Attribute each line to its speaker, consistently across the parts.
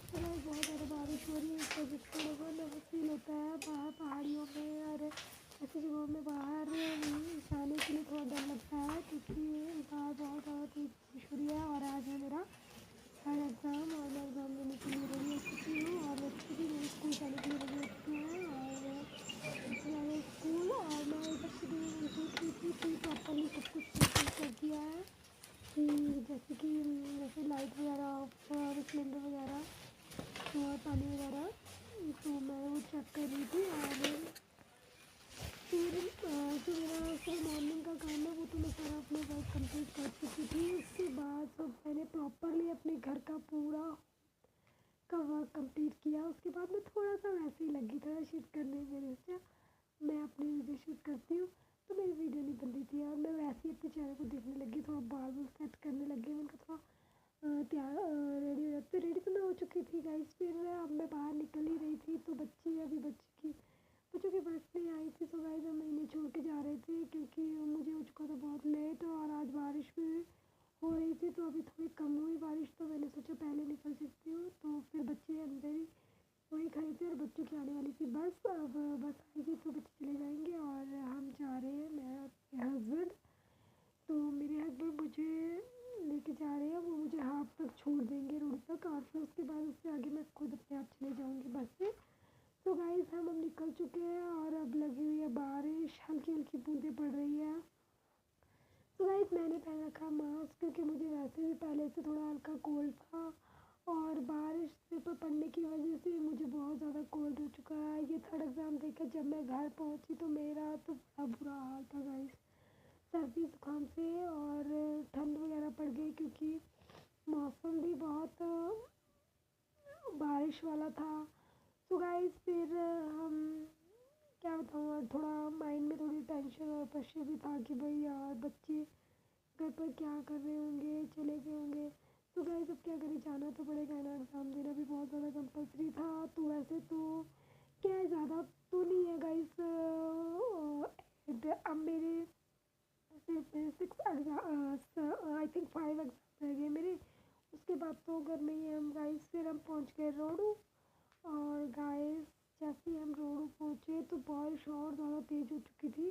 Speaker 1: तो गाइस बहुत ज़्यादा बारिश हो रही है, इस वजह से थोड़ा बहुत नर्वस फील होता है बाहर पहाड़ियों में और ऐसी जगहों में बाहर जाने के लिए थोड़ा डर लगता है, क्योंकि बाहर बहुत ज़्यादा तेज़ बारिश हो रही है। और आज है मेरा थर्ड एग्ज़ाम और मैं एग्ज़ाम देने के लिए रेडी हो चुकी हूँ और बच्चे भी मेरे स्कूल जाने के लिए रेडी हो चुके हैं और जा रहे स्कूल। और मैं इधर से भी 1 2 3 थी प्रॉपरली सब कुछ चेक कर दिया है कि जैसे लाइट वगैरह ऑफ और सिलेंडर वगैरह और पानी वगैरह, तो मैं वो चेक कर रही थी। और फिर जो मेरा सुबह मॉर्निंग का काम है वो तो मैं सारा अपना वर्क कंप्लीट कर चुकी थी। उसके बाद सब मैंने प्रॉपरली अपने घर का पूरा का वर्क कंप्लीट किया। उसके बाद मैं थोड़ा सा वैसे ही लगी था शूट करने, मेरे से मैं अपनी वीडियो शूट करती हूँ तो मेरी वीडियो नहीं बन रही थी और मैं वैसे ही अपने चेहरे को देखने लगी, थोड़ा बाल सेट करने लगी। मैंने कहा थोड़ा तैयार रेडी हो जाती, रेडी तो मैं हो चुकी थी गाइस। फिर अब मैं बाहर निकल ही रही थी तो बच्चों की बस नहीं आई थी। सो गाइस हम इन्हें छोड़ के जा रहे थे क्योंकि मुझे हो चुका था बहुत लेट और आज बारिश भी हो रही थी। तो अभी थोड़ी कम हुई बारिश तो मैंने सोचा पहले निकल सकती हूँ। तो फिर बच्चे अंदर ही वहीं खड़े थे और बच्चों की आने वाली थी बस। अब बस आएगी तो बच्चे चले जाएंगे और हम जा रहे हैं, मैं और मेरे हस्बैंड। तो मेरे हस्बैंड मुझे लेके जा रहे हैं, वो मुझे हाफ तक छोड़ देंगे रोड तक और फिर उसके बाद उससे आगे मैं खुद अपने आप चले जाऊँगी बस से। तो गाइस हम अब निकल चुके हैं और अब लगी हुई है बारिश, हल्की हल्की बूंदें पड़ रही है। तो गाइस मैंने पहन रखा मास्क क्योंकि मुझे वैसे भी पहले से थोड़ा हल्का कोल्ड था और बारिश से पर पड़ने की वजह से मुझे बहुत ज़्यादा कोल्ड हो चुका है। ये थर्ड एग्ज़ाम देकर जब मैं घर पहुंची तो मेरा तो बड़ा बुरा हाल था गाइस, सर्दी जुकाम से और ठंड वगैरह पड़ गई क्योंकि मौसम भी बहुत बारिश वाला था। तो गाइस फिर हम क्या बताऊँ, और थोड़ा माइंड में थोड़ी टेंशन और प्रेशर भी था कि भाई यार बच्चे घर पर क्या कर रहे होंगे, चले गए होंगे। तो गाइस अब क्या करें, जाना तो पड़ेगा ना, एग्ज़ाम देना भी बहुत ज़्यादा कंपलसरी था। तो वैसे तो क्या है, ज़्यादा तो नहीं है गाइस, अब मेरे सिर्फ 6 एग्ज़ाम आई थिंक 5 एग्ज़ाम रह गए मेरे। उसके बाद तो घर में ही हम गाइस। फिर हम पहुंच गए रोडू और गाइस जैसे ही हम रोडू पहुंचे तो बारिश और ज़्यादा तेज़ हो चुकी थी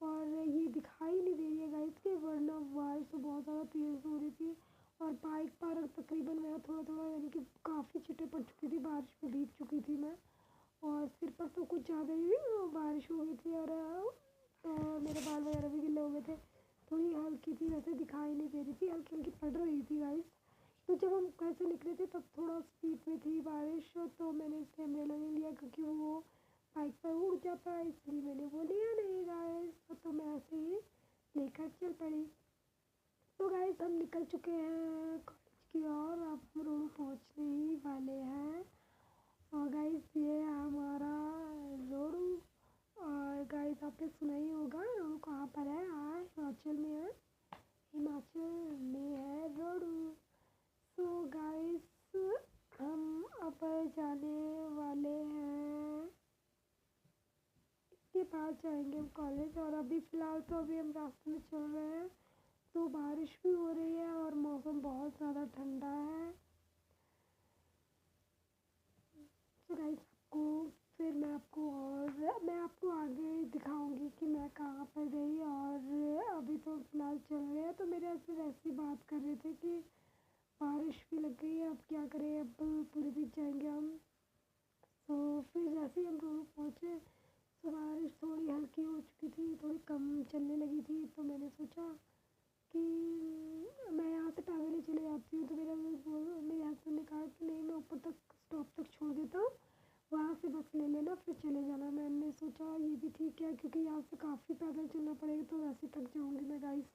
Speaker 1: और ये दिखाई नहीं दे रही है गाइस कि वरना बारिश तो बहुत ज़्यादा तेज़ हो रही थी। और बाइक पर तकरीबन मेरा थोड़ा थोड़ा यानी कि काफ़ी छींटें पड़ चुकी थी, बारिश में भीग चुकी थी मैं और सिर पर तो कुछ ज़्यादा ही बारिश हो गई थी और मेरे बाल वगैरह भी गिले हो गए थे। थोड़ी हल्की थी, वैसे दिखाई नहीं दे रही थी, हल्की हल्की पड़ रही थी गाइस। तो जब हम घर से निकले थे तब थोड़ा स्पीड में थी बारिश तो मैंने इसलिए अम्ब्रेला नहीं लिया क्योंकि वो बाइक पर उड़ जाता है, इसलिए मैंने वो लिया नहीं गाइस। तो मैं ऐसे ही लेकर चल पड़ी। तो गाइस हम निकल चुके हैं कॉलेज की ओर, अब हम रोड पहुंचने ही वाले हैं। और गाइस ये है हमारा रोडू। और गाइस आपने सुना ही होगा रोडू कहाँ पर है, हिमाचल में है, हिमाचल में है रोडू। सो गाइस हम अब जाने वाले हैं, इसके बाद जाएंगे हम कॉलेज। और अभी फ़िलहाल तो अभी हम रास्ते में चल रहे हैं तो बारिश भी हो रही है और मौसम बहुत ज़्यादा ठंडा है। तो गाइस मैं आपको आगे दिखाऊंगी कि मैं कहाँ पर गई। और अभी तो फ़िलहाल चल रहे हैं तो मेरे ऐसे वैसे बात कर रहे थे कि बारिश भी लग गई है, अब क्या करें, अब पूरे दिन जाएंगे हम। तो फिर जैसे ही हम रोड पहुँचे तो बारिश थोड़ी हल्की हो चुकी थी, थोड़ी कम चलने लगी थी। तो मैंने सोचा कि मैं यहाँ से पैदल ही चले जाती हूँ। तो मेरे हस्बैंड ने कहा कि नहीं, मैं ऊपर तक स्टॉप तक छोड़ देता हूँ, वहाँ से बस ले लेना फिर चले जाना। मैंने सोचा ये भी ठीक है क्योंकि यहाँ से काफ़ी पैदल चलना पड़ेगा तो वैसे थक जाऊँगी मैं गाइस,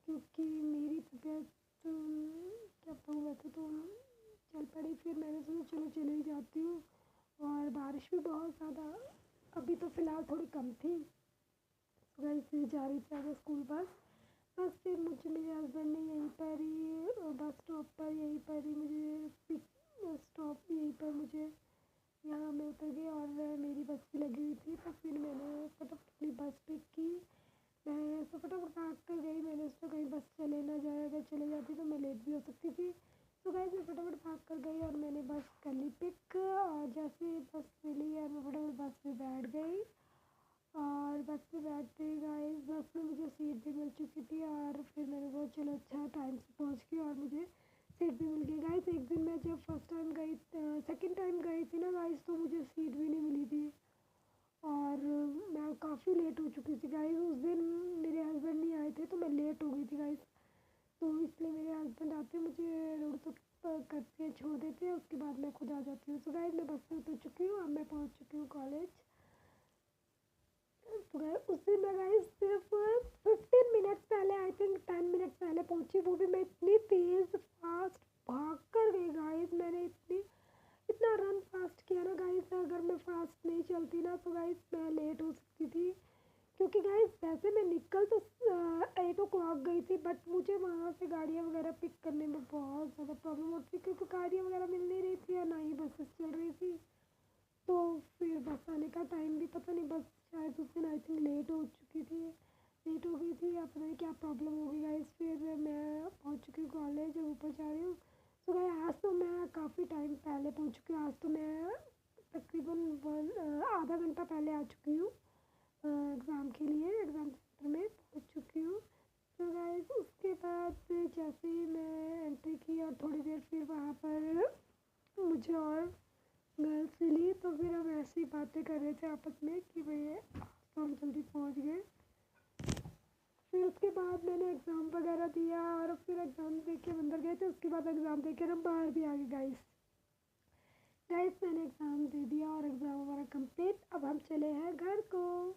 Speaker 1: क्योंकि मेरी तबीयत क्या बताऊँ, वैसे तो चल पड़ी। फिर मैंने सोचा चलो चले ही जाती हूँ। और बारिश भी बहुत ज़्यादा अभी तो फ़िलहाल थोड़ी कम थी। गाइस से जा रही थी आगे स्कूल बस फिर मुझे मेरे हस्बैंड ने यहीं पर ही बस स्टॉप पर यहीं पर ही मुझे पिक स्टॉप यहीं पर मुझे यहाँ मैं उतर गई और मेरी बस भी लगी हुई थी। तो फिर मैंने फटाफट अपनी बस पिक की, मैं ऐसा फटाफट भाग कर गई। मैंने सोचा कहीं बस चले ना जाए, अगर चले जाती तो मैं लेट भी हो सकती थी। तो गाइस मैं फटाफट भाग कर गई और मैंने बस कर ली पिक, और जैसे बस मिली और मैं फटाफट बस में बैठ गई। और बस में बैठते ही गाइस बस में मुझे सीट भी मिल चुकी थी, और फिर मैंने बोला चलो अच्छा टाइम से पहुंच गई और मुझे सीट भी मिल गई। गाइस एक दिन मैं जब फर्स्ट टाइम गई, सेकंड टाइम गई थी ना गाइस, तो मुझे सीट भी नहीं मिली थी और मैं काफ़ी लेट हो चुकी थी गाइस। उस दिन मेरे हस्बैंड नहीं आए थे तो मैं लेट हो गई थी गाइस, तो इसलिए मेरे हस्बैंड आते मुझे रोड तक करते छोड़ देते हैं, उसके बाद मैं खुद आ जाती हूँ। तो गाइस मैं बस से उतर चुकी हूँ, अब मैं पहुँच चुकी हूँ कॉलेज। तो गाइस उस दिन मैं गाइस सिर्फ 15 मिनट्स पहले, आई थिंक 10 मिनट पहले पहुँची, वो भी मैं इतनी तेज़ फास्ट भाग कर गई गाइस। मैंने इतना रन फास्ट किया ना गाइस, अगर मैं फास्ट नहीं चलती ना तो गाइस मैं लेट हो सकती थी, क्योंकि गाइस वैसे मैं निकल तो 8 o'clock गई थी, बट मुझे वहाँ से गाड़ियाँ वगैरह पिक करने में बहुत ज़्यादा प्रॉब्लम होती थी, क्योंकि गाड़ियाँ वगैरह मिल नहीं रही थी और ना ही बसेस चल रही थी। तो फिर बस आने का टाइम भी पता नहीं, बस शायद उस दिन आई थिंक लेट हो चुकी थी, लेट हो गई थी या पता नहीं क्या प्रॉब्लम होगी गाइस। फिर मैं पहुँच चुकी हूँ कॉलेज और ऊपर जा रही हूँ। तो गाइस आज तो मैं काफ़ी टाइम पहले पहुँच चुकी हूँ, आज तो मैं तकरीबन आधा घंटा पहले आ चुकी हूँ एग्ज़ाम के लिए, एग्ज़ाम सेंटर में पहुँच चुकी हूँ। तो गाइस उसके बाद जैसे ही मैं एंट्री की और थोड़ी देर फिर वहाँ पर मुझे और गर्ल्स मिली, तो फिर हम ऐसी बातें कर रहे थे आपस में कि भैया तो हम जल्दी पहुँच गए। फिर उसके बाद मैंने एग्ज़ाम वगैरह दिया और फिर एग्ज़ाम दे के अंदर गए थे, उसके बाद एग्ज़ाम दे कर हम बाहर भी आ गए गाइस। मैंने एग्ज़ाम दे दिया और एग्ज़ाम हमारा कंप्लीट, अब हम चले हैं घर को।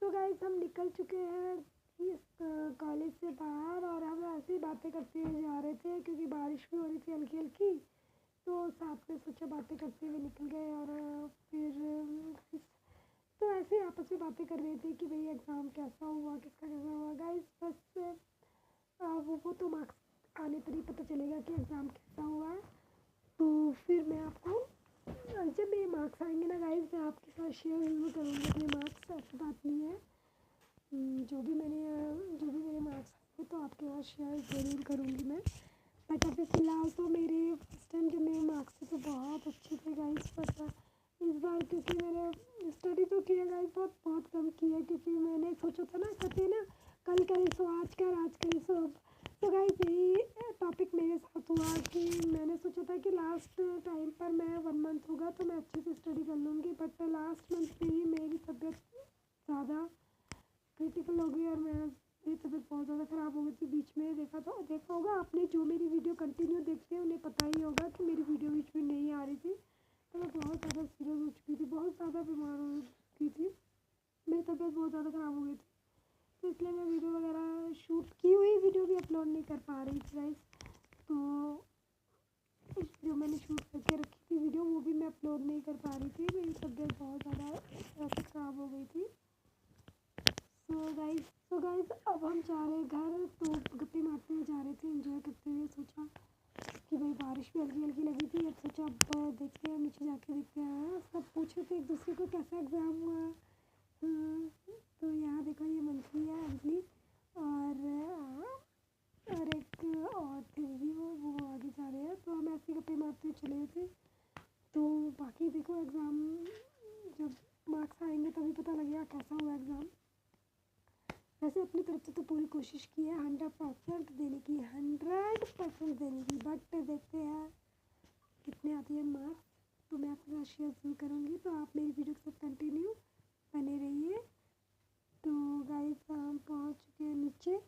Speaker 1: तो गाइस हम निकल चुके हैं इस कॉलेज से बाहर, और हम ऐसे ही बातें करते हुए जा रहे थे क्योंकि बारिश भी हो रही थी हल्की हल्की, तो साथ में सोचा बातें करते हुए निकल गए। और फिर तो ऐसे ही आपस में बातें कर रहे थे कि भाई एग्ज़ाम कैसा हुआ, किसका कैसा हुआ गाइस। बस वो तो मार्क्स आने पर ही पता चलेगा कि एग्ज़ाम कैसा हुआ है। तो फिर मैं आपको जब मेरे मार्क्स आएंगे ना गाइस, मैं आपके साथ शेयर ज़रूर करूँगी अपने मार्क्स, ऐसी बात नहीं है। जो भी मेरे मार्क्स आएंगे तो आपके साथ शेयर ज़रूर करूँगी मैं। बट अभी फ़िलहाल तो मेरे फर्स्ट टाइम जो मेरे मार्क्स थे तो बहुत अच्छे थे गाइस। बट इस बार क्योंकि मैंने स्टडी तो की है गाइस, बहुत कम की है, क्योंकि मैंने सोचा था ना कहते ना कल करी सो आज करी सो अब। तो गाइस यही टॉपिक मेरे साथ हुआ कि मैंने सोचा था कि लास्ट टाइम पर मैं 1 मंथ होगा तो मैं अच्छे से स्टडी कर लूँगी, बट लास्ट मंथ में ही मेरी तबीयत ज़्यादा क्रिटिकल हो गई और मेरी तबीयत बहुत ज़्यादा ख़राब हो गई थी। बीच में देखा होगा आपने, जो मेरी वीडियो कंटिन्यू देखते हैं उन्हें पता ही होगा कि मेरी वीडियो बीच में नहीं आ रही थी, तो मैं बहुत ज़्यादा सीरियस हो चुकी थी, बहुत ज़्यादा बीमार हो चुकी थी, मेरी तबीयत बहुत ज़्यादा ख़राब हो गई थी। तो इसलिए मैं वीडियो वगैरह शूट की हुई वीडियो भी अपलोड नहीं कर पा रही थी गाइस। तो जो मैंने शूट करके रखी थी वीडियो वो भी मैं अपलोड नहीं कर पा रही थी, मेरी तबीयत बहुत ज़्यादा ख़राब हो गई थी। सो गाइस अब हम जा रहे हैं घर, तो गप्पे मारते हुए जा रहे थे, एंजॉय करते हुए। सोचा कि भाई बारिश भी हल्की हल्की लगी थी, अब सोचा अब देखते हैं, नीचे जाके देखते हैं। सब पूछ रहे थे एक दूसरे को कैसा एग्ज़ाम हुआ। तो यहाँ देखो ये मंथली है अंजलि, और एक और थी भी, वो आगे जा रहे हैं। तो हम ऐसे गप्पे मारते हुए चले गए थे। तो बाकी देखो एग्ज़ाम जब मार्क्स आएंगे तभी पता लगेगा कैसा हुआ एग्ज़ाम। वैसे अपनी तरफ से तो पूरी कोशिश की है 100% देने की, 100% देने की, बट देखते हैं कितने आती है मार्क्स। तो मैं आपके साथ शेयर ज़रूर करूँगी, तो आप मेरी वीडियो के साथ कंटिन्यू बने रहिए। तो गाइस हम पहुँच चुके हैं नीचे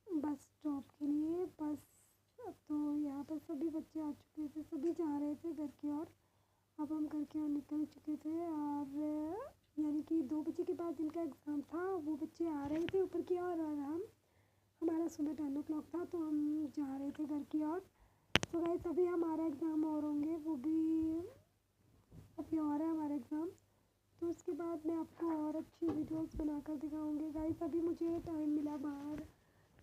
Speaker 1: बस स्टॉप के लिए। बस तो यहाँ पर सभी बच्चे आ चुके थे, सभी जा रहे थे घर की ओर। अब हम घर की ओर निकल चुके थे, और यानी कि 2 बजे के बाद जिनका एग्ज़ाम था वो बच्चे आ रहे थे ऊपर की ओर, और हमारा सुबह 10 o'clock था तो हम जा रहे थे घर की ओर। तो गाइस अभी हमारा एग्ज़ाम और होंगे, वो भी अभी और है हमारा एग्ज़ाम। तो उसके बाद मैं आपको और अच्छी वीडियोस बनाकर दिखाऊंगी गाइस। अभी मुझे टाइम मिला बाहर,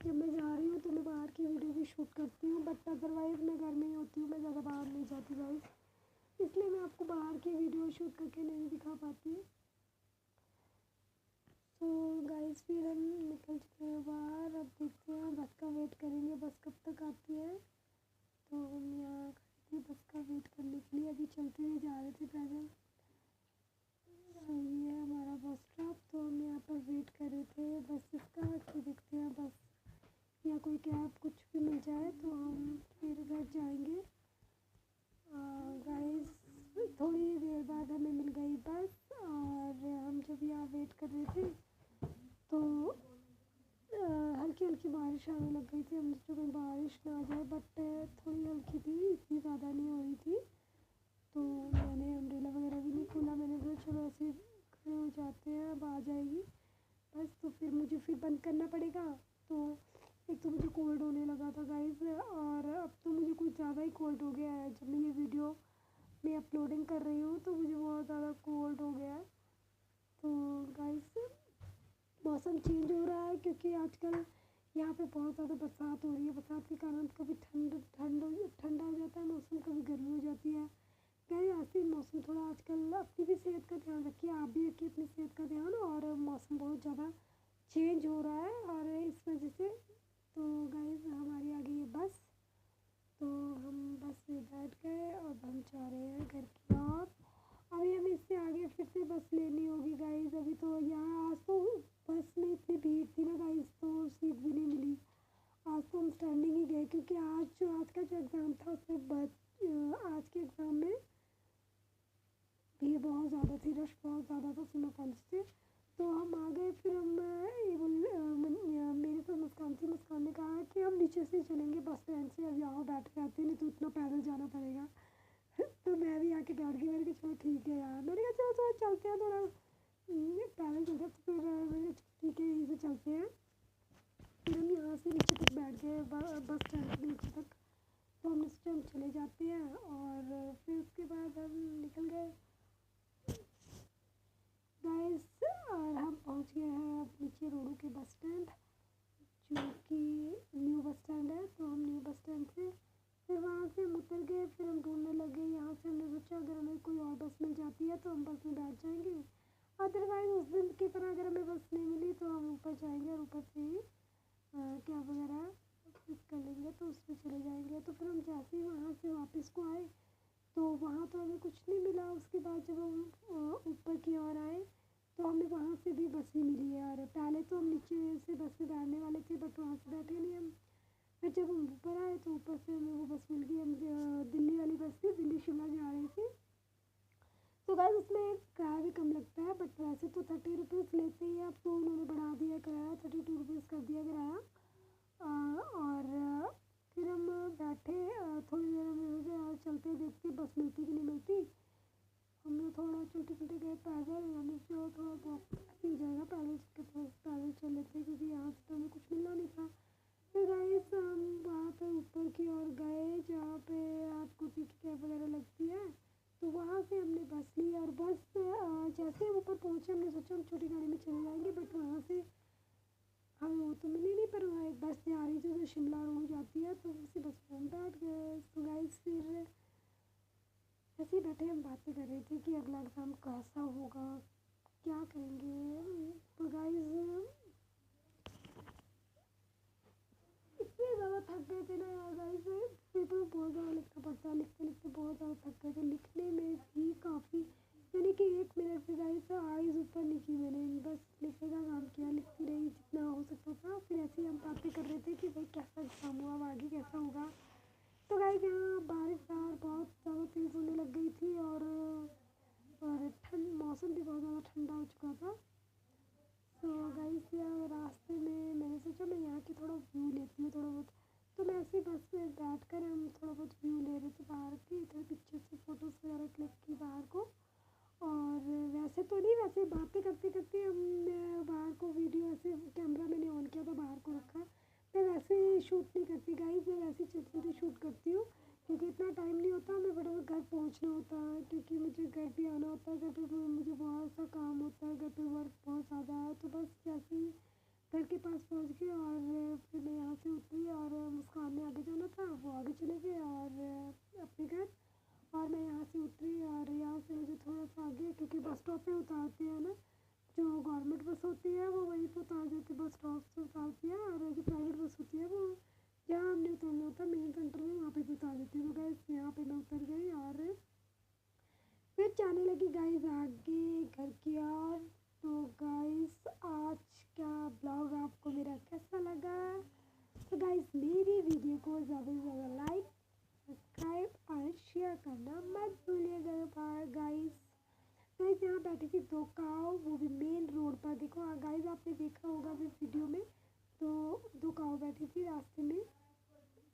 Speaker 1: जब मैं जा रही हूँ तो मैं बाहर की वीडियो भी शूट करती हूँ, बट अदरवाइज़ मैं घर में ही होती हूँ, मैं ज़्यादा बाहर नहीं जाती गाइस, इसलिए मैं आपको बाहर की वीडियो शूट करके नहीं दिखा पाती। तो गाइस फिर हम निकल चुके हैं बाहर, अब देखते हैं बस का वेट करेंगे, बस कब तक आती है। तो हम यहाँ खड़े थे बस का वेट करने के लिए। अभी चलते हुए जा रहे थे पैदल। ये है हमारा बस स्टॉप। तो हम यहाँ पर वेट कर रहे थे बस इसका कि देखते हैं बस या कोई कैब कुछ भी मिल जाए तो हम फिर घर जाएंगे। गाइस थोड़ी देर बाद हमें मिल गई बस, और हम जब यहाँ वेट कर रहे थे तो हल्की हल्की बारिश आने लग गई थी। हम सोचा कहीं बारिश ना आ जाए, बट थोड़ी हल्की थी, इतनी ज़्यादा नहीं हो रही थी। तो मैंने अम्ब्रेला वगैरह भी नहीं खोला। मैंने कहा चलो ऐसे खड़े हो जाते हैं, अब आ जाएगी बस। तो फिर मुझे फिर बंद करना पड़ेगा। तो एक तो मुझे कोल्ड होने लगा था गाइस, और अब तो मुझे कुछ ज़्यादा ही कोल्ड हो गया है। जब मैं ये वीडियो में अपलोडिंग कर रही हूँ तो मुझे बहुत ज़्यादा कोल्ड हो गया है। तो गाइस मौसम चेंज हो रहा है क्योंकि आजकल यहाँ पे बहुत ज़्यादा बरसात हो रही है। बरसात के कारण कभी ठंडा हो जाता है मौसम, कभी गर्मी हो जाती है। गाइस ऐसे मौसम थोड़ा आजकल अपनी भी सेहत का ध्यान रखिए, आप भी रखिए अपनी सेहत का ध्यान। और मौसम बहुत ज़्यादा चेंज हो रहा है और इस वजह से तो गाइस हमारी आ गई है बस। तो हम बस में बैठ गए और हम जा रहे हैं घर की ओर। अभी हमें इससे आगे फिर से बस लेनी होगी गाइस। अभी तो यहाँ आज तो बस में इतनी भीड़ थी ना गाइस, तो सीट भी नहीं मिली। आज तो हम स्टैंडिंग ही गए क्योंकि आज का जो एग्ज़ाम था उसमें आज के एग्ज़ाम में भीड़ बहुत ज़्यादा थी, रश बहुत ज़्यादा था सीमा कॉलेज से। तो हम आ गए। फिर हम मेरे साथ मुस्कान थी। मुस्कान ने कहा कि हम नीचे से चलेंगे बस स्टैंड से, अब यहाँ बैठ के आते नहीं तो इतना पैदल जाना पड़ेगा। तो मैं भी आके बैठ गई। मैंने कहा चलो ठीक है यार, मैंने कहा चलो थोड़ा चलते हैं, थोड़ा पैदल चलते हैं। तो फिर मैंने कहा ठीक है यहीं से चलते हैं। फिर हम यहाँ से नीचे तक बैठ गए, बस स्टैंड के नीचे तक। तो हमने सोचा हम चले जाते हैं, और फिर उसके बाद हम निकल गए गाइस। और हम पहुँच गए हैं अब नीचे रोडू के बस स्टैंड, जो कि न्यू बस स्टैंड है। तो हम न्यू बस स्टैंड से फिर वहाँ से हम उतर गए। फिर हम ढूंढने लगे यहाँ से। हमने सोचा अगर हमें कोई और बस मिल जाती है तो हम बस में बैठ जाएंगे, अदरवाइज़ उस दिन की तरह अगर हमें बस नहीं मिली तो हम ऊपर जाएंगे और ऊपर से ही कैब वगैरह पिक कर लेंगे, तो उसमें चले जाएंगे। तो फिर हम जैसे ही वहाँ से वापस को आए तो वहाँ तो हमें कुछ नहीं मिला। उसके बाद जब हम ऊपर की ओर आए तो हमें वहाँ से भी बस ही मिली है। और पहले तो हम नीचे से बस में बैठने वाले थे, बट वहाँ से बैठे नहीं हम। फिर जब हम ऊपर आए तो ऊपर से हमें वो बस मिल गई। हम दिल्ली वाली बस थी, दिल्ली शिमला जा रही थी। तो गाइस उसमें किराया भी कम लगता है, बट वैसे तो 30 रुपीज़ लेते ही हैं। अब तो उन्होंने बढ़ा दिया किराया, 32 रुपीज़ कर दिया किराया। और फिर हम बैठे। थोड़ी देर में सोचा चलते देखते बस मिलती कि नहीं मिलती। हमने थोड़ा चलते चलते गए पैदल। हमने सोचा थोड़ा वॉक हो जाएगा पैदल चल के, थोड़ा पैदल चल लेते क्योंकि यहाँ से तो हमें कुछ मिलना नहीं था। फिर गाइस हम वहाँ पे ऊपर की ओर गए जहाँ पे आपको की कैब वगैरह लगती है। तो वहाँ से हमने बस ली, और बस जैसे हम ऊपर पहुँचे हमने सोचा हम छोटी गाड़ी में चले जाएंगे, बट वहाँ से हमें वो तो मिली नहीं। पर वहाँ एक बस जा रही थी जो शिमला रोड जाती है, तो उसी बस में हम बैठ गए। तो गाइस फिर ऐसे ही बैठे हम बातें कर रहे थे कि अगला एग्ज़ाम कैसा होगा, क्या करेंगे। तो गाइस इतने ज़्यादा थक गए थे ना यार गाइस, पेपर बहुत ज़्यादा लिखना पड़ता है। लिखते लिखते बहुत ज़्यादा थक गए थे। लिखने में भी काफ़ी, यानी कि 1 मिनट से गाइस आइज़ ऊपर नहीं की मैंने, बस लिखने का काम किया, लिखती रही जितना हो सकता था। फिर ऐसे ही हम बातें कर रहे थे कि भाई कैसा एग्ज़ाम हुआ, अब आगे कैसा होगा। तो गाइस यहाँ बारिश बहुत ज़्यादा तेज़ होने लग गई थी, और मौसम भी बहुत ज़्यादा ठंडा हो चुका था। तो गाइस यहाँ रास्ते में मैंने सोचा मैं यहाँ की थोड़ा व्यू लेती हूँ थोड़ा बहुत। तो मैं ऐसे बस में बैठ कर हम थोड़ा बहुत व्यू ले रहे थे बाहर की। इधर पीछे से फ़ोटोज़ वगैरह क्लिक की बाहर को। और वैसे तो नहीं, वैसे बातें करते करते हम बाहर को वीडियो ऐसे कैमरा मैंने ऑन किया था, बाहर को रखा। मैं वैसे शूट नहीं करती गाइस, मैं वैसे चलते चलते शूट करती हूँ क्योंकि इतना टाइम नहीं होता। मैं फटाफट घर पहुँचना होता है क्योंकि मुझे घर भी आना होता है। घर पे मुझे बहुत सा काम होता है, घर पे वर्क बहुत ज़्यादा है। तो बस जैसे ही घर के पास पहुँच गए और फिर मैं यहाँ से उतरी, और मुस्कान ने आगे जाना था, वो आगे चले गए और अपने घर। और मैं यहाँ से उतरी, और यहाँ से मुझे थोड़ा सा आगे, क्योंकि बस स्टॉप पे उतारते हैं ना, जो गवर्नमेंट बस होती है वो वहीं पे उतार देती है, बस स्टॉप से उतारती है। और जो प्राइवेट बस होती है वो जहाँ हमने उतरना होता मेन सेंटर में वहाँ पे भी उतार देती हूँ। तो गाइस यहाँ पे मैं उतर गई और फिर जाने लगी गाइस आगे घर की ओर। तो गाइस आज का ब्लॉग आपको मेरा कैसा लगा? तो गाइस मेरी वीडियो को ज़्यादा से ज़्यादा लाइक, सब्सक्राइब और शेयर करना मत भूलिएगा गाइस। गाइस यहाँ बैठी थी दो काऊ, वो भी मेन रोड पर। देखो गाइस आपने देखा होगा भी वीडियो में, तो दो काऊ बैठी थी रास्ते में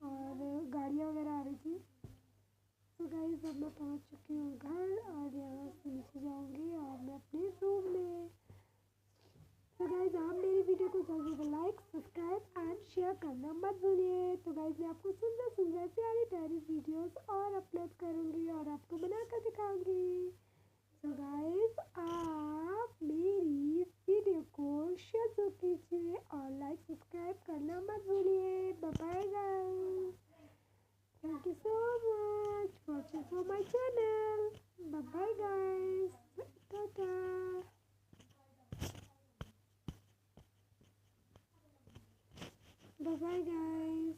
Speaker 1: और गाड़ियाँ वगैरह आ रही थी। तो गाइस अब मैं पहुँच चुकी हूँ घर और यहाँ से नीचे जाऊँगी और मैं अपने रूम में। तो गाइस आप मेरी वीडियो को जल्दी से लाइक, सब्सक्राइब एंड शेयर करना मत भूलिए। तो गाइस मैं आपको सुंदर सुंदर प्यारी प्यारी वीडियोस और अपलोड करूँगी और आपको बनाकर दिखाऊँगी। तो गाइस आप मेरी वीडियो को शेयर कीजिए और लाइक सब्सक्राइब करना मत भूलिए। Bye bye guys, thank you so much watching for my channel. Bye bye guys, tata. Bye bye guys.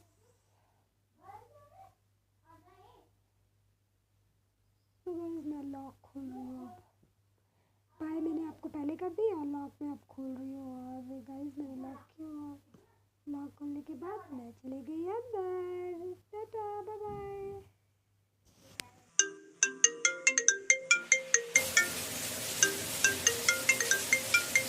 Speaker 1: तो गाइस मैं लॉक खोल रही हूँ अब। बाय मैंने आपको पहले कर दी और लॉक मैं अब खोल रही हूँ। और गाइस मैंने लॉक किया और लॉक खोलने के बाद मैं चली गई अंदर। Tata bye bye.